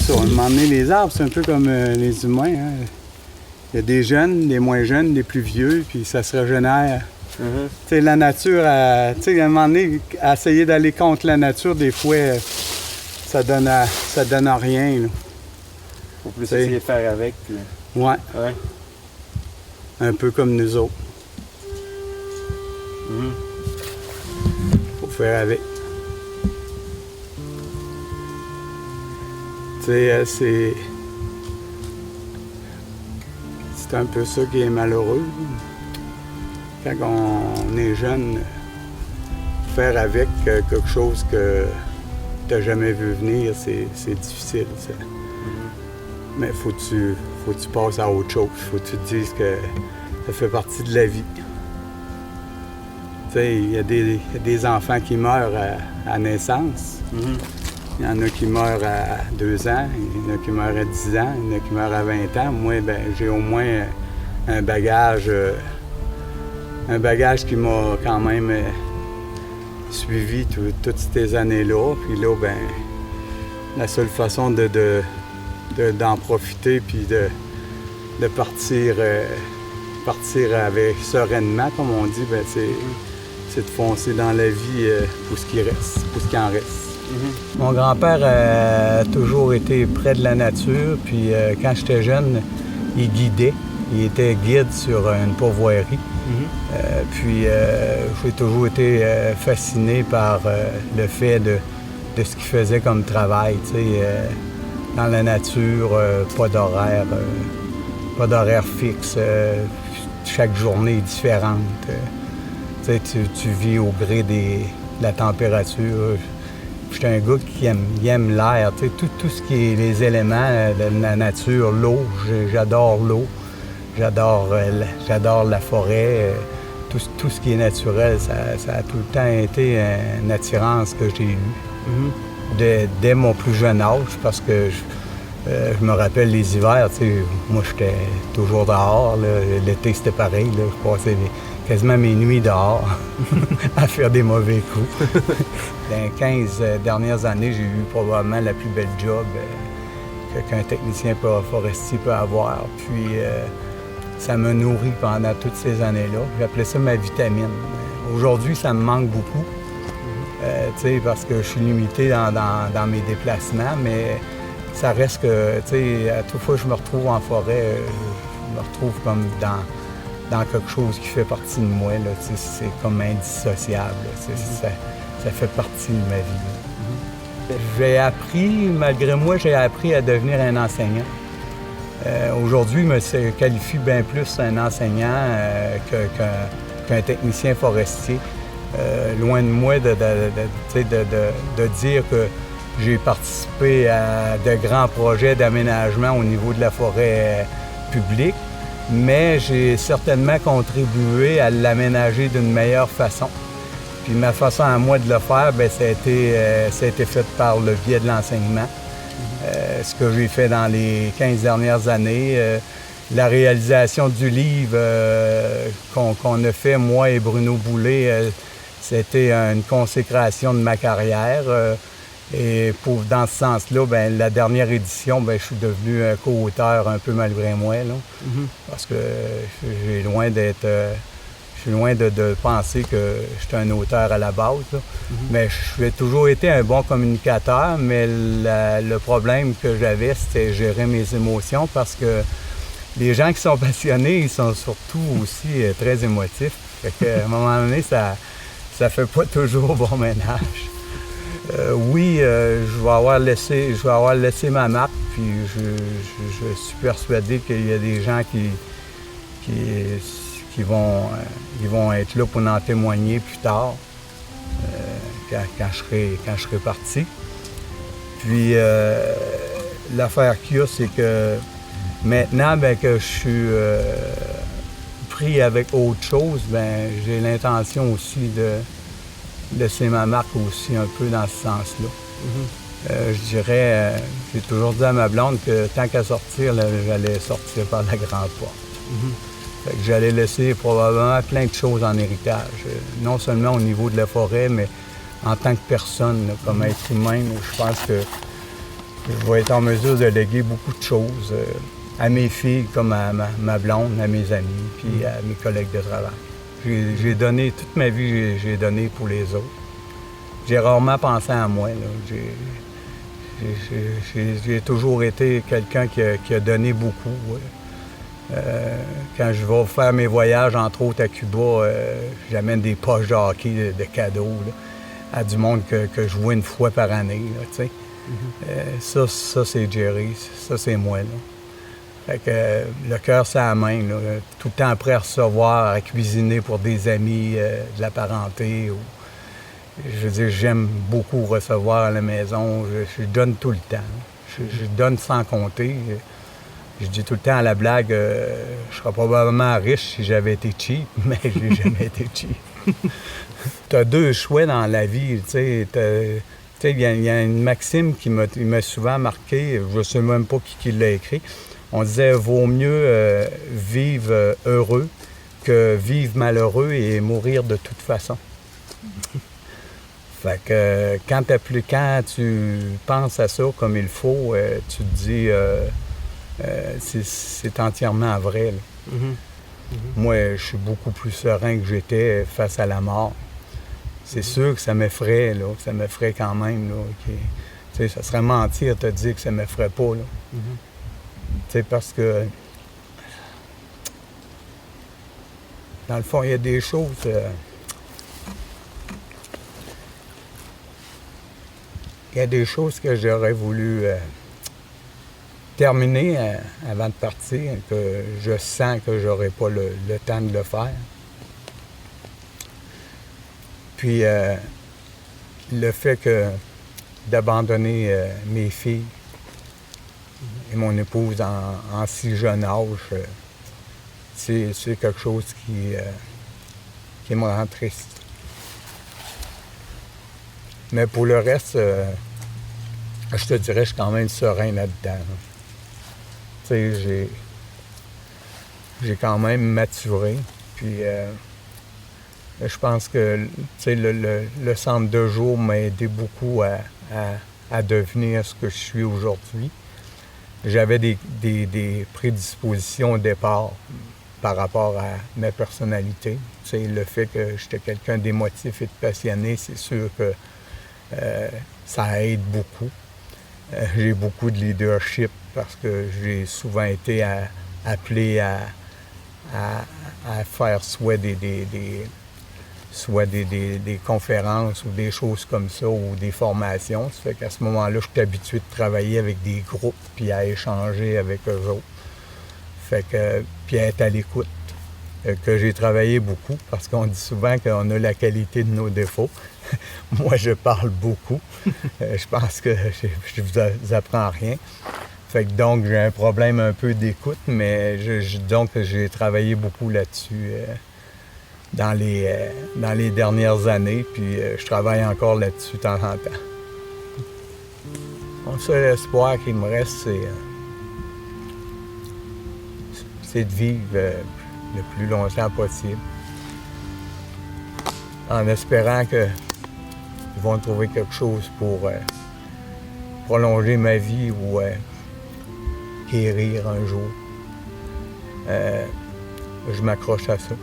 ça. À un moment donné, les arbres, c'est un peu comme les humains. Hein. Il y a des jeunes, des moins jeunes, des plus vieux, puis ça se régénère. Tu sais, la nature, tu sais, à un moment donné, à essayer d'aller contre la nature, des fois, ça donne rien. Là. Faut plus essayer de faire avec. Puis... Ouais. Ouais. Un peu comme nous autres. Faut faire avec. Tu sais, c'est un peu ça qui est malheureux. Quand on est jeune, faire avec quelque chose que tu n'as jamais vu venir, c'est difficile. Ça. Mais faut que tu passes à autre chose. Faut que tu te dises que ça fait partie de la vie. Tu sais, il y a des enfants qui meurent à naissance. Il y en a qui meurent à 2 ans, il y en a qui meurent à 10 ans, il y en a qui meurent à 20 ans. Moi, ben, j'ai au moins un bagage qui m'a quand même suivi toutes ces années-là. Puis là, ben, la seule façon d'en profiter puis de partir avec sereinement, comme on dit, ben, c'est de foncer dans la vie pour ce qui reste, pour ce qui en reste. Mon grand-père a toujours été près de la nature, puis quand j'étais jeune, il guidait. Il était guide sur une pourvoirie. Puis j'ai toujours été fasciné par le fait de ce qu'il faisait comme travail. Tu sais, dans la nature, pas d'horaire fixe. Chaque journée est différente. Tu sais, tu vis au gré de la température. J'étais un gars qui aime l'air, tu sais, tout ce qui est les éléments de la nature, l'eau, j'adore l'eau, j'adore la forêt, tout ce qui est naturel, ça a tout le temps été une attirance que j'ai eue dès mon plus jeune âge, parce que je me rappelle les hivers, tu sais, moi j'étais toujours dehors, là, l'été c'était pareil, là, je passais quasiment mes nuits dehors à faire des mauvais coups. Dans les 15 dernières années, j'ai eu probablement la plus belle job qu'un technicien forestier peut avoir. Puis ça me nourrit pendant toutes ces années-là. J'appelais ça ma vitamine. Aujourd'hui, ça me manque beaucoup, parce que je suis limité dans mes déplacements, mais ça reste que, à toute fois que je me retrouve en forêt, je me retrouve comme dans quelque chose qui fait partie de moi. Là, c'est comme indissociable. Ça fait partie de ma vie. Malgré moi, j'ai appris à devenir un enseignant. Aujourd'hui, je me qualifie bien plus un enseignant qu'un technicien forestier. Loin de moi de dire que j'ai participé à de grands projets d'aménagement au niveau de la forêt publique, mais j'ai certainement contribué à l'aménager d'une meilleure façon. Puis ma façon à moi de le faire, bien, ça a été fait par le biais de l'enseignement. Ce que j'ai fait dans les 15 dernières années, la réalisation du livre qu'on a fait, moi et Bruno Boulet, c'était une consécration de ma carrière. Et dans ce sens-là, bien, la dernière édition, bien, je suis devenu un co-auteur un peu malgré moi, là, parce que je suis loin de penser que je suis un auteur à la base. Mais j'ai toujours été un bon communicateur, mais le problème que j'avais, c'était gérer mes émotions, parce que les gens qui sont passionnés, ils sont surtout aussi très émotifs. Fait qu'à un moment donné, ça fait pas toujours bon ménage. Oui, je vais avoir laissé ma marque, puis je suis persuadé qu'il y a des gens qui vont être là pour en témoigner plus tard, quand je serai parti. Puis l'affaire qu'il y a, c'est que maintenant, bien, que je suis pris avec autre chose, bien, j'ai l'intention aussi de laisser ma marque aussi un peu dans ce sens-là. Je dirais, j'ai toujours dit à ma blonde que tant qu'à sortir, là, j'allais sortir par la grande porte. Fait que j'allais laisser probablement plein de choses en héritage, non seulement au niveau de la forêt, mais en tant que personne, là, comme être humain. Je pense que je vais être en mesure de léguer beaucoup de choses à mes filles, comme à ma blonde, à mes amis, puis à mes collègues de travail. J'ai donné, toute ma vie, j'ai donné pour les autres. J'ai rarement pensé à moi, là. J'ai toujours été quelqu'un qui a donné beaucoup. Quand je vais faire mes voyages, entre autres à Cuba, j'amène des poches de hockey de cadeaux là, à du monde que je vois une fois par année. Là, tu sais. Ça, c'est Jerry. Ça, c'est moi. Là. Fait que le cœur, c'est à la main. Là, tout le temps prêt à recevoir, à cuisiner pour des amis, de la parenté. Je veux dire, j'aime beaucoup recevoir à la maison. Je donne tout le temps. Je donne sans compter. Je dis tout le temps à la blague, je serais probablement riche si j'avais été cheap, mais j'ai jamais été cheap. Tu as deux choix dans la vie, tu sais. Il y a une maxime qui m'a souvent marqué, je ne sais même pas qui l'a écrit. On disait, vaut mieux vivre heureux que vivre malheureux et mourir de toute façon. Fait que quand tu penses à ça comme il faut, tu te dis... c'est entièrement vrai. Là. Moi, je suis beaucoup plus serein que j'étais face à la mort. C'est sûr que ça m'effraie, là, que ça m'effraie quand même. Là, ça serait mentir de te dire que ça m'effraie pas. Là. Parce que, dans le fond, il y a des choses... il y a des choses que j'aurais voulu... terminé avant de partir, que je sens que j'aurai pas le temps de le faire. Puis le fait d'abandonner mes filles et mon épouse en si jeune âge, c'est quelque chose qui me rend triste. Mais pour le reste, je te dirais, je suis quand même serein là-dedans. Tu sais, j'ai quand même maturé. Puis je pense que le centre de jour m'a aidé beaucoup à devenir ce que je suis aujourd'hui. J'avais des prédispositions au départ par rapport à ma personnalité. Tu sais, le fait que j'étais quelqu'un d'émotif et de passionné, c'est sûr que ça aide beaucoup. J'ai beaucoup de leadership parce que j'ai souvent été appelé à faire soit des conférences ou des choses comme ça ou des formations. Ça fait qu'à ce moment-là, je suis habitué de travailler avec des groupes puis à échanger avec eux autres. Fait que, puis à être à l'écoute. Que j'ai travaillé beaucoup parce qu'on dit souvent qu'on a la qualité de nos défauts. Moi, je parle beaucoup. Je pense que je vous apprends rien. Fait que donc, j'ai un problème un peu d'écoute, mais donc j'ai travaillé beaucoup là-dessus dans les dernières années, puis je travaille encore là-dessus de temps en temps. Mon seul espoir qu'il me reste, c'est de vivre le plus longtemps possible, en espérant qu'ils vont trouver quelque chose pour prolonger ma vie ou guérir un jour. Je m'accroche à ça.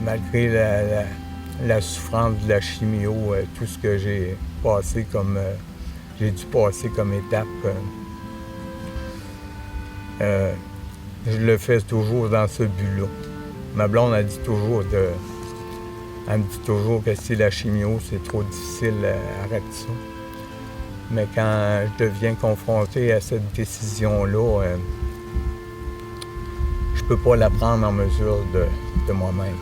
Malgré la souffrance de la chimio, tout ce que j'ai passé j'ai dû passer comme étape, je le fais toujours dans ce but-là. Ma blonde, elle me dit toujours que si la chimio, c'est trop difficile, arrête ça. Mais quand je deviens confronté à cette décision-là, je peux pas la prendre en mesure de moi-même.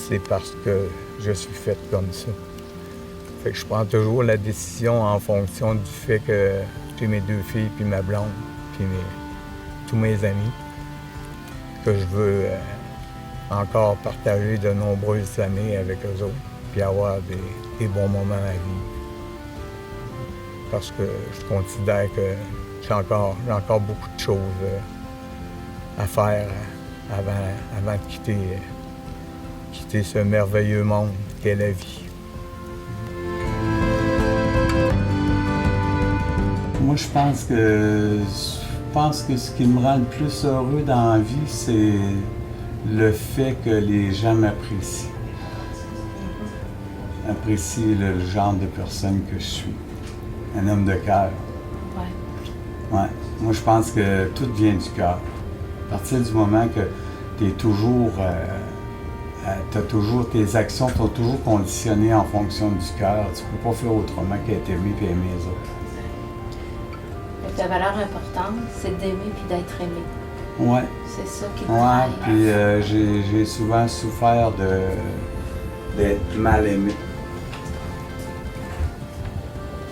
C'est parce que je suis faite comme ça. Fait que je prends toujours la décision en fonction du fait que j'ai mes deux filles, puis ma blonde, puis tous mes amis, que je veux encore partager de nombreuses années avec eux autres, puis avoir des bons moments à vivre. Parce que je considère que j'ai encore beaucoup de choses à faire avant de quitter ce merveilleux monde qu'est la vie. je pense que ce qui me rend le plus heureux dans la vie, c'est le fait que les gens m'apprécient. Apprécient le genre de personne que je suis. Un homme de cœur. Ouais. Ouais. Moi, je pense que tout vient du cœur. À partir du moment que tu es toujours... tes actions sont toujours conditionnées en fonction du cœur. Tu ne peux pas faire autrement qu'être aimé et aimer les autres. Donc, la valeur importante, c'est d'aimer puis d'être aimé. Ouais. C'est ça qui te Ouais, drive. puis j'ai souvent souffert d'être mal aimé.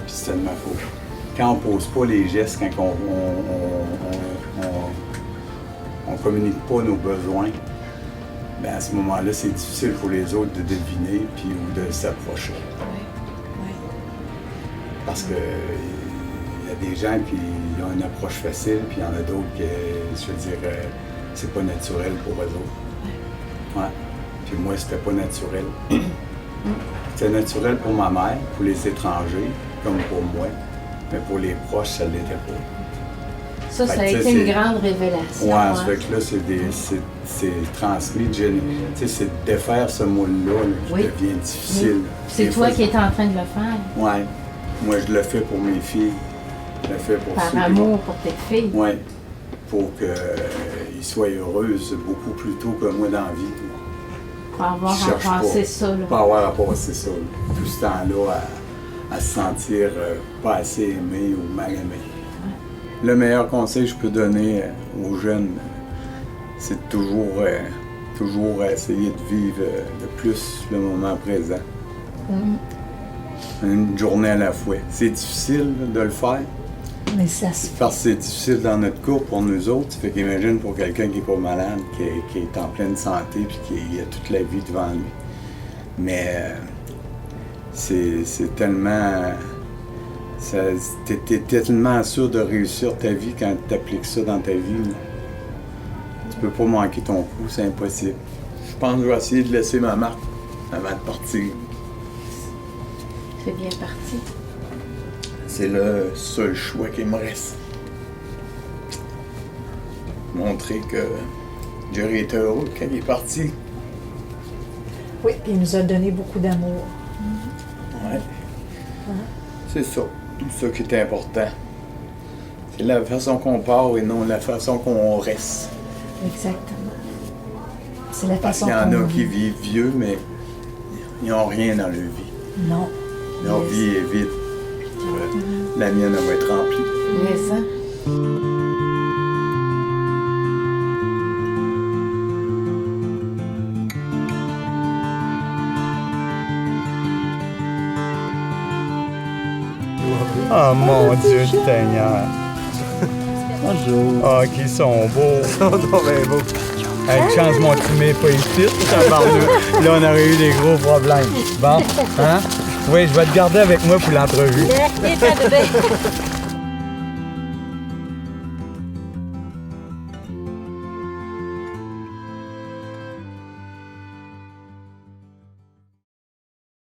Puis c'était de ma faute. Quand on pose pas les gestes, quand on communique pas nos besoins, ben à ce moment-là, c'est difficile pour les autres de deviner puis ou de s'approcher. Oui. Parce que il y a des gens qui ont une approche facile, puis il y en a d'autres qui, je veux dire, c'est pas naturel pour eux autres. Ouais. Puis moi, c'était pas naturel. C'était naturel pour ma mère, pour les étrangers, comme pour moi. Mais pour les proches, ça l'était pas. Ça Fait a que, été une grande révélation. Ouais, hein. ça fait que là, c'est transmis. Tu sais, c'est de défaire ce moule-là qui Oui. devient difficile. C'est Des toi fois, qui es en train de le faire. Ouais. Moi, je le fais pour mes filles. Je le fais pour Par ceux qui amour pour tes filles. Oui, pour qu'ils soient heureuses beaucoup plus tôt que moi dans la vie. Pour avoir Je cherche à passer pas. ça. Là. Pas avoir à passer ça. Là. Tout ce temps-là à se sentir pas assez aimé ou mal aimé. Le meilleur conseil que je peux donner aux jeunes, c'est de toujours essayer de vivre de plus le moment présent. Une journée à la fois. C'est difficile là, de le faire. Mais ça se fait. Parce que c'est difficile dans notre cas pour nous autres. Ça fait qu'imagine pour quelqu'un qui n'est pas malade, qui est en pleine santé puis qui a toute la vie devant lui. Mais c'est tellement... T'es tellement sûr de réussir ta vie quand tu appliques ça dans ta vie. Là. Tu peux pas manquer ton coup, c'est impossible. Je pense que je vais essayer de laisser ma marque avant de partir. Tu fais bien partie. C'est le seul choix qui me reste. Montrer que Jerry était heureux quand il est parti. Oui, puis il nous a donné beaucoup d'amour. Ouais. C'est ça. C'est ça qui est important. C'est la façon qu'on part et non la façon qu'on reste. Exactement. C'est la Parce façon qu'il y en qu'on a qui vit. vivent vieux, mais ils n'ont rien dans leur vie. Non. Leur Yes. vie est vide. La mienne, elle va être remplie. Mais ça. Oh mon Dieu, Seigneur! Bonjour! Ah, qu'ils sont beaux! Ils sont donc bien beaux! Avec chance, mon timé pas ici, tabarnak. Là, on aurait eu des gros problèmes. Bon, hein? Oui, je vais te garder avec moi pour l'entrevue.